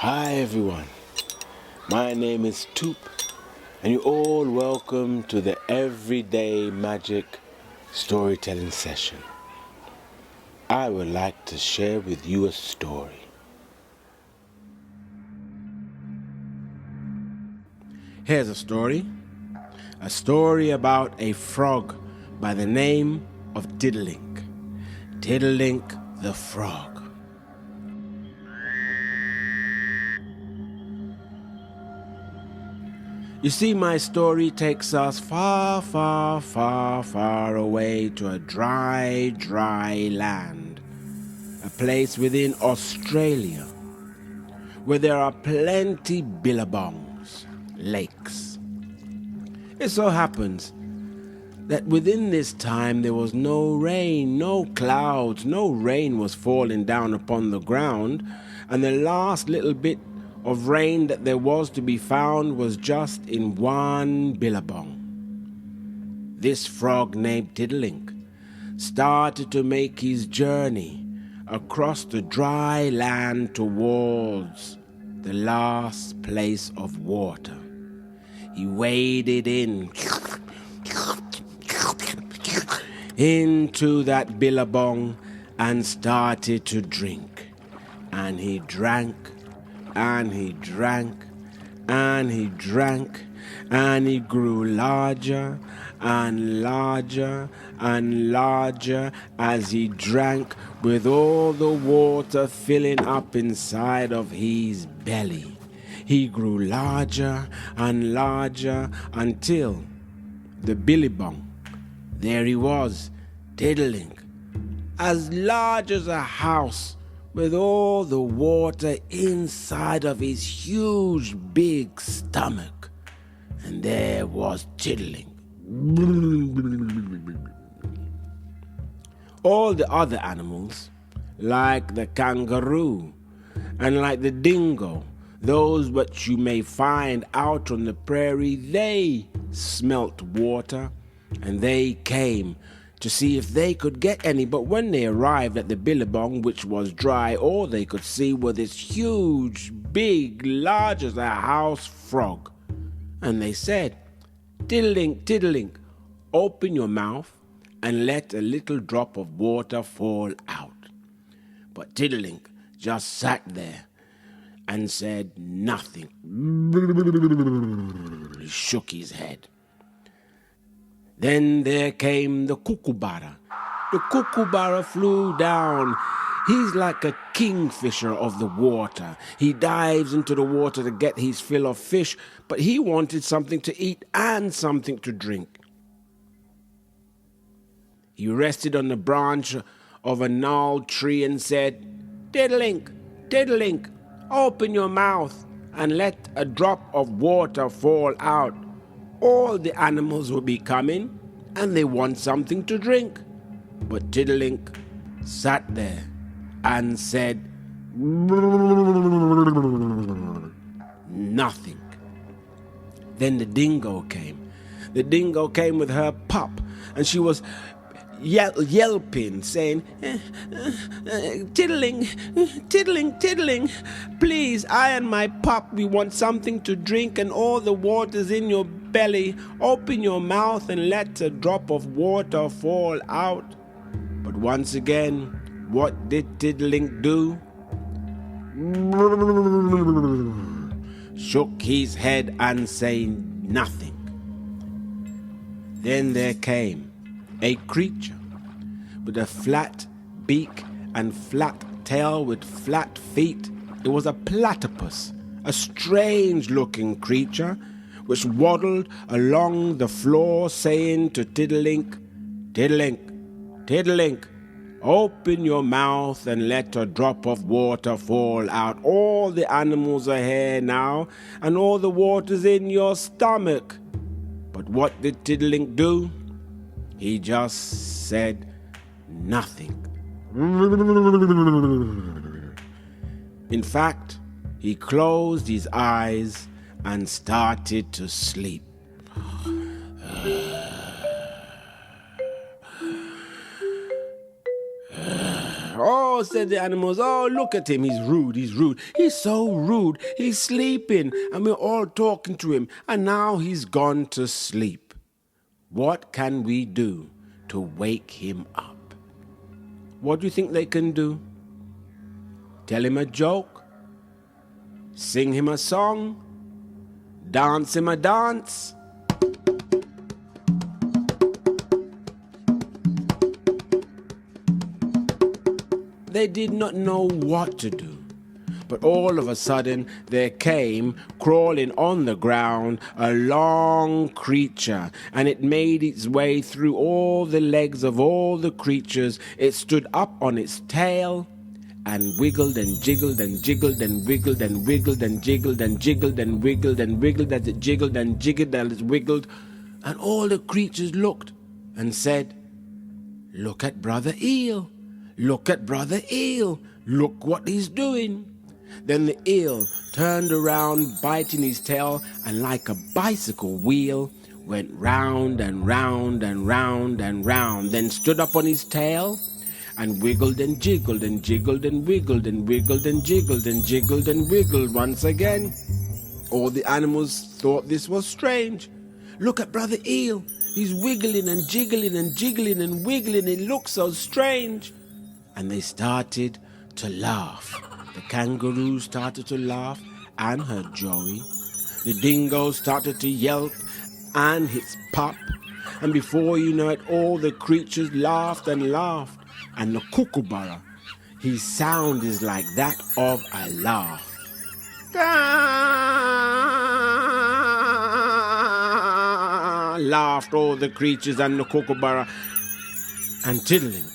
Hi everyone, my name is Toop and you're all welcome to the Everyday Magic Storytelling Session. I would like to share with you a story. Here's a story about a frog by the name of Tiddylink. Tiddylink the frog. You see, my story takes us far, far, far, far away to a dry, dry land. A place within Australia where there are plenty billabongs, lakes. It so happens that within this time there was no rain, no clouds, no rain was falling down upon the ground, and the last little bit of rain that there was to be found was just in one billabong. This frog named Tiddylink started to make his journey across the dry land towards the last place of water. He waded into that billabong and started to drink. And he drank, and he drank, and he drank, and he grew larger and larger and larger as he drank, with all the water filling up inside of his belly. He grew larger and larger until the billabong, there he was, Tiddylink, as large as a house, with all the water inside of his huge big stomach. And there was Tiddylink. All the other animals, like the kangaroo and like the dingo, those which you may find out on the prairie, they smelt water and they came to see if they could get any. But when they arrived at the billabong, which was dry, all they could see were this huge, big, large as a house frog. And they said, "Tiddylink, Tiddylink, open your mouth and let a little drop of water fall out." But Tiddylink just sat there and said nothing. He shook his head. Then there came the kookaburra. The kookaburra flew down. He's like a kingfisher of the water. He dives into the water to get his fill of fish, but he wanted something to eat and something to drink. He rested on the branch of a gnarled tree and said, "Tiddylink, Tiddylink, open your mouth and let a drop of water fall out. All the animals will be coming and they want something to drink." But Tiddylink sat there and said nothing. Then the dingo came. The dingo came with her pup, and she was yelping, saying, "Tiddling, Tiddling, Tiddling, please, I and my pup, we want something to drink and all the water's in your belly. Open your mouth and let a drop of water fall out." But once again, what did Tiddylink do? Shook his head and said nothing. Then there came a creature with a flat beak and flat tail with flat feet. It was a platypus, a strange-looking creature which waddled along the floor saying to Tiddylink, "Tiddylink, Tiddylink, open your mouth and let a drop of water fall out. All the animals are here now, and all the water's in your stomach." But what did Tiddylink do? He just said nothing. In fact, he closed his eyes and started to sleep. "Oh," said the animals, "oh, look at him, he's rude, he's so rude, he's sleeping, and we're all talking to him, and now he's gone to sleep. What can we do to wake him up?" What do you think they can do? Tell him a joke? Sing him a song? Dance him a dance? They did not know what to do. But all of a sudden there came, crawling on the ground, a long creature, and it made its way through all the legs of all the creatures. It stood up on its tail and wiggled and jiggled and jiggled and wiggled and wiggled and jiggled and jiggled and wiggled and wiggled as it jiggled and jiggled as it wiggled. And all the creatures looked and said, "Look at Brother Eel. Look at Brother Eel. Look what he's doing." Then the eel turned around, biting his tail, and like a bicycle wheel, went round and round and round and round, then stood up on his tail and wiggled and jiggled and jiggled and wiggled and wiggled and jiggled and jiggled and wiggled once again. All the animals thought this was strange. "Look at Brother Eel. He's wiggling and jiggling and jiggling and wiggling. It looks so strange." And they started to laugh. The kangaroo started to laugh and her Joey. The dingo started to yelp and his pup. And before you know it, all the creatures laughed and laughed. And the kookaburra, his sound is like that of a laugh. Laughed all the creatures and the kookaburra. And Tiddylink,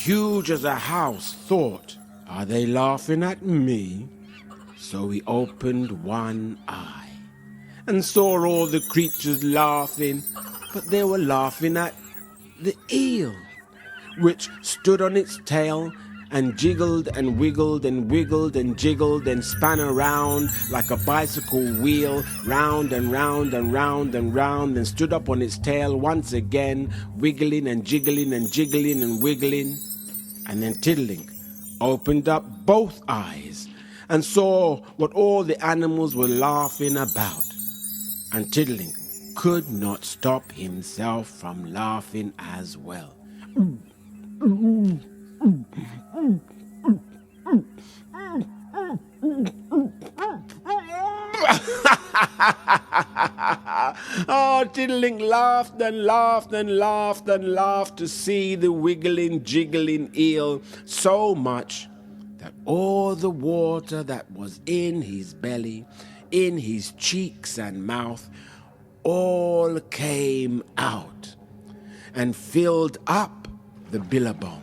huge as a house, thought, "Are they laughing at me?" So he opened one eye and saw all the creatures laughing, but they were laughing at the eel, which stood on its tail and jiggled and wiggled and wiggled and jiggled and span around like a bicycle wheel, round and round and round and round, and stood up on its tail once again, wiggling and jiggling and jiggling and wiggling. And then Tiddylink opened up both eyes and saw what all the animals were laughing about. And Tiddylink could not stop himself from laughing as well. Oh, Tiddylink laughed and laughed and laughed and laughed to see the wiggling, jiggling eel so much that all the water that was in his belly, in his cheeks and mouth, all came out and filled up the billabong.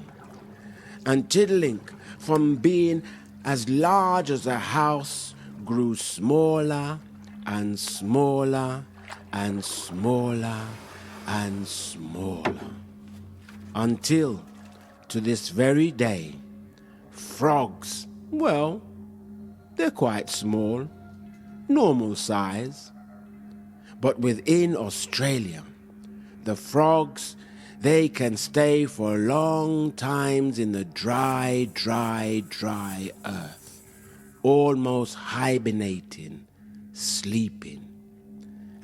And Tiddylink, from being as large as a house, grew smaller and smaller and smaller and smaller, until to this very day, frogs, well, they're quite small, normal size. But within Australia, the frogs, they can stay for long times in the dry, dry, dry earth, almost hibernating, sleeping.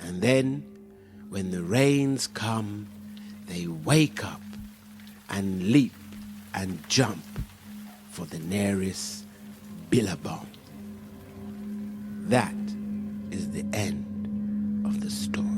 And then, when the rains come, they wake up and leap and jump for the nearest billabong. That is the end of the story.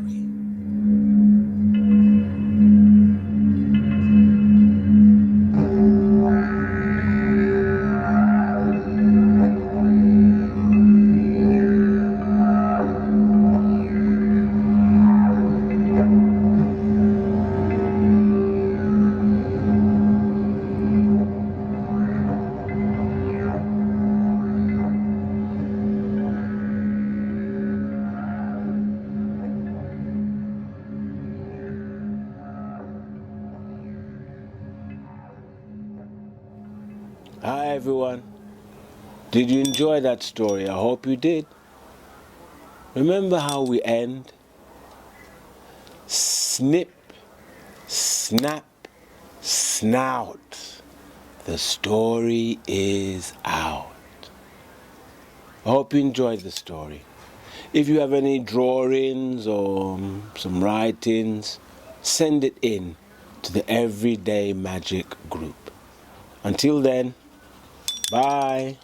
Hi everyone. Did you enjoy that story? I hope you did. Remember how we end? Snip, snap, snout. The story is out. I hope you enjoyed the story. If you have any drawings or some writings, send it in to the Everyday Magic group. Until then, bye.